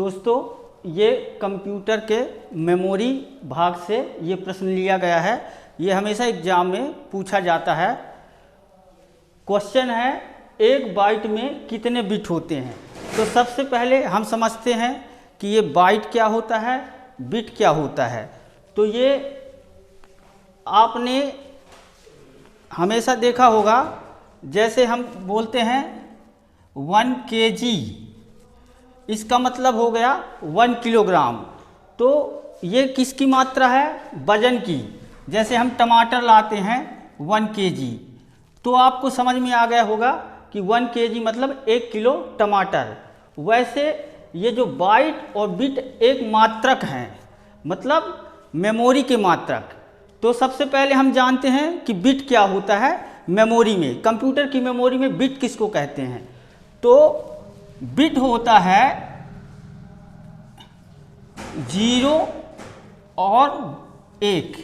दोस्तों, ये कंप्यूटर के मेमोरी भाग से ये प्रश्न लिया गया है। ये हमेशा एग्जाम में पूछा जाता है। क्वेश्चन है, एक बाइट में कितने बिट होते हैं। तो सबसे पहले हम समझते हैं कि ये बाइट क्या होता है, बिट क्या होता है। तो ये आपने हमेशा देखा होगा, जैसे हम बोलते हैं 1 kg, इसका मतलब हो गया 1 किलोग्राम। तो ये किसकी मात्रा है? वजन की। जैसे हम टमाटर लाते हैं 1 kg, तो आपको समझ में आ गया होगा कि 1 kg मतलब 1 किलो टमाटर। वैसे ये जो बाइट और बिट एक मात्रक हैं, मतलब मेमोरी के मात्रक। तो सबसे पहले हम जानते हैं कि बिट क्या होता है मेमोरी में। कंप्यूटर की मेमोरी में बिट किसको कहते हैं? तो बिट होता है 0 और 1,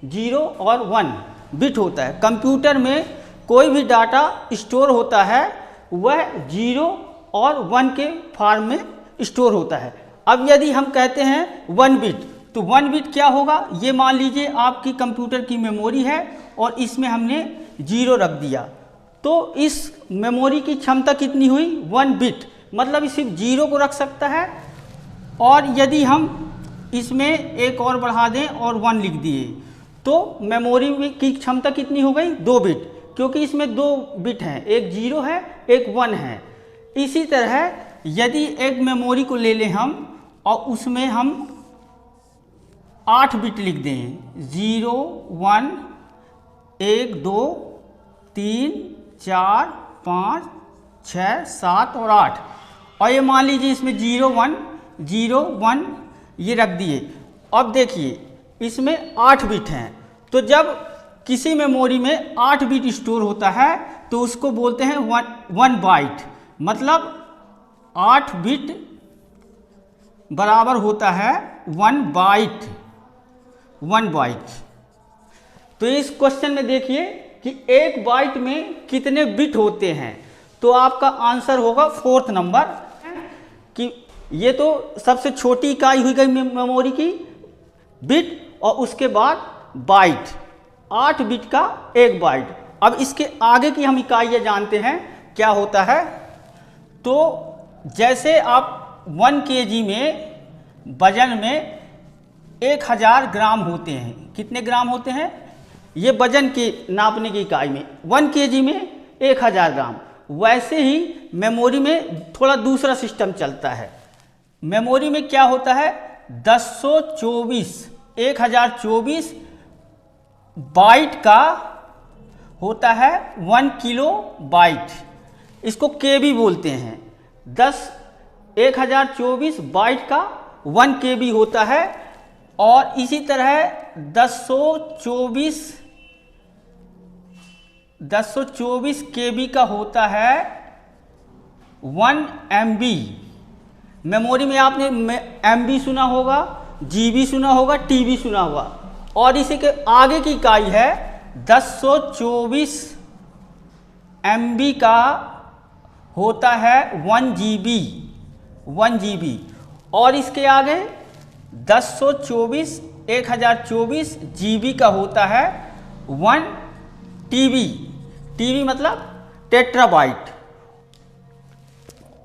0 और 1 बिट होता है। कंप्यूटर में कोई भी डाटा स्टोर होता है वह 0 और 1 के फॉर्म में स्टोर होता है। अब यदि हम कहते हैं 1 बिट, तो 1 बिट क्या होगा? ये मान लीजिए आपकी कंप्यूटर की मेमोरी है और इसमें हमने 0 रख दिया, तो इस मेमोरी की क्षमता कितनी हुई? 1 बिट, मतलब सिर्फ 0 को रख सकता है। और यदि हम इसमें एक और बढ़ा दें और 1 लिख दिए, तो मेमोरी की क्षमता कितनी हो गई? 2 बिट, क्योंकि इसमें 2 बिट हैं, एक 0 है एक 1 है। इसी तरह यदि एक मेमोरी को ले लें हम और उसमें हम 8 बिट लिख दें, 0 1 1 2 3 4 5 6 7 और 8, और ये मान लीजिए इसमें 0 1 ये रख दिए। अब देखिए इसमें 8 बिट हैं, तो जब किसी मेमोरी में 8 बिट स्टोर होता है तो उसको बोलते हैं 1 बाइट, मतलब 8 बिट बराबर होता है 1 बाइट। 1 बाइट। तो इस क्वेश्चन में देखिए कि एक बाइट में कितने बिट होते हैं, तो आपका आंसर होगा 4th नंबर, कि ये तो सबसे छोटी इकाई हुई गई मेमोरी की बिट, और उसके बाद बाइट, 8 बिट का 1 बाइट। अब इसके आगे की हम इकाइयाँ जानते हैं क्या होता है। तो जैसे आप 1 kg में वजन में 1000 ग्राम होते हैं। कितने ग्राम होते हैं? ये वजन के नापने की इकाई में 1 kg में 1000 ग्राम। वैसे ही मेमोरी में थोड़ा दूसरा सिस्टम चलता है। मेमोरी में क्या होता है? 1024 बाइट का होता है 1 किलो बाइट, इसको केबी बोलते हैं। 1024 बाइट का 1 केबी होता है, और इसी तरह 1024 केबी का होता है 1 MB। मेमोरी में आपने MB सुना होगा, GB सुना होगा, TB सुना होगा, और इसी के आगे की इकाई है 1024 MB का होता है 1 GB, और इसके आगे 1024 GB का होता है 1 TB मतलब टेट्राबाइट।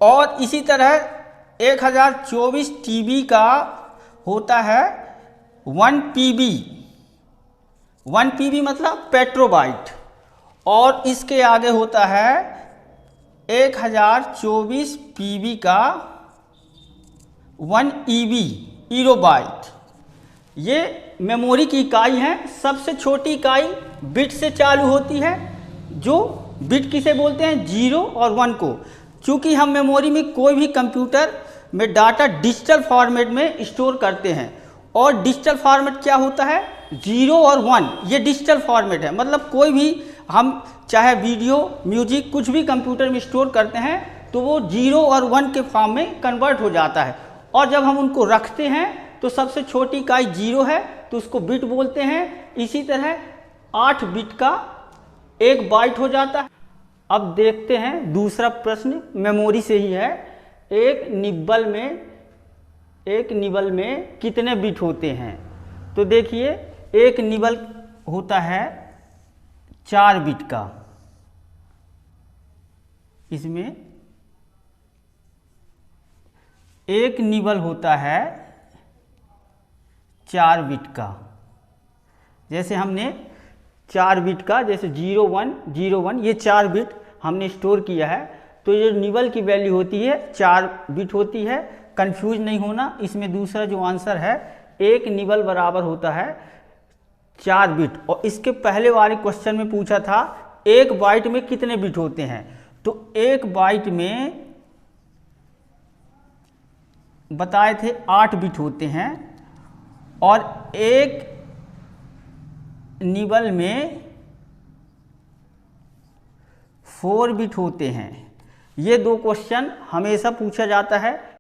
और इसी तरह 1024 TB का होता है 1 PB मतलब पेट्रोबाइट, और इसके आगे होता है 1024 PB का 1 ईरोबाइट। ये मेमोरी की इकाई है। सबसे छोटी इकाई बिट से चालू होती है, जो बिट किसे बोलते हैं? 0 और 1 को। चूँकि हम मेमोरी में कोई भी कंप्यूटर में डाटा डिजिटल फॉर्मेट में स्टोर करते हैं, और डिजिटल फॉर्मेट क्या होता है? 0 और 1, ये डिजिटल फॉर्मेट है। मतलब कोई भी हम चाहे वीडियो, म्यूजिक, कुछ भी कंप्यूटर में स्टोर करते हैं तो वो 0 और 1 के फॉर्म में कन्वर्ट हो जाता है। और जब हम उनको रखते हैं तो सबसे छोटी इकाई 0 है, तो उसको बिट बोलते हैं। इसी तरह 8 बिट का 1 बाइट हो जाता है। अब देखते हैं दूसरा प्रश्न, मेमोरी से ही है। एक निब्बल में एक निबल में कितने बिट होते हैं? तो देखिए, एक निबल होता है 4 बिट का, इसमें एक निबल होता है 4 बिट का। जैसे हमने 4 बिट का, जैसे 0101 ये 4 बिट हमने स्टोर किया है, तो ये निबल की वैल्यू होती है 4 बिट होती है। कंफ्यूज नहीं होना, इसमें दूसरा जो आंसर है, एक निबल बराबर होता है 4 बिट। और इसके पहले वाले क्वेश्चन में पूछा था एक बाइट में कितने बिट होते हैं, तो एक बाइट में बताए थे 8 बिट होते हैं, और एक निबल में 4 बिट होते हैं। ये 2 क्वेश्चन हमेशा पूछा जाता है।